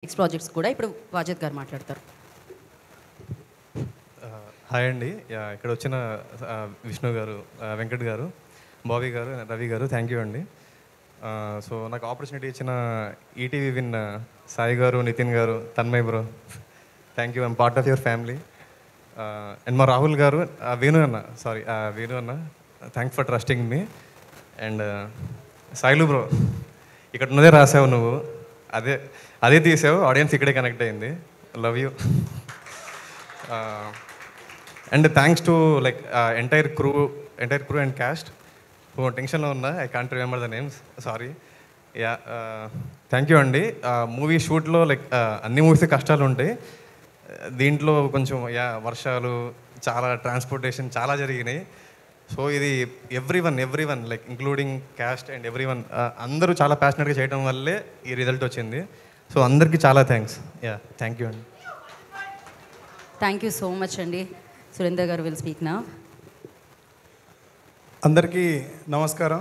Next projects కూడా ఇప్పుడు వాజద్ గారు మాట్లాడతారు. హాయ్ అండి. ఇక్కడ వచ్చిన విష్ణు గారు, వెంకట్ గారు, బాబీ గారు, రవి గారు, థ్యాంక్ యూ అండి. సో నాకు ఆపర్చునిటీ ఇచ్చిన ఈటీవీ విన్ సాయి గారు, నితిన్ గారు, Tanmay bro, thank you. I'm part of your family. And మా రాహుల్ గారు, వేణు అన్న, thanks for trusting me. And Sailu bro, ఇక్కడ ఉన్నదే రాసావు నువ్వు, అదే తీసావు, ఆడియన్స్ ఇక్కడే కనెక్ట్ అయింది. Love you. And thanks to like entire crew and caste. టెన్షన్లో ఉన్నా, I can't remember the names, sorry. Thank you అండి. మూవీ షూట్లో లైక్ అన్ని మూవీస్ కష్టాలు ఉంటాయి, దీంట్లో కొంచెం వర్షాలు, చాలా ట్రాన్స్పోర్టేషన్ చాలా జరిగినాయి. సో ఇది every one like including caste and every one అందరూ చాలా ప్యాషనెట్గా చేయడం వల్లే ఈ రిజల్ట్ వచ్చింది. సో అందరికీ చాలా థ్యాంక్స్. థ్యాంక్ యూ అండి. థ్యాంక్ యూ సో మచ్ అండి. సురేందర్ గారు విల్ స్పీక్ నౌ. అందరికీ నమస్కారం.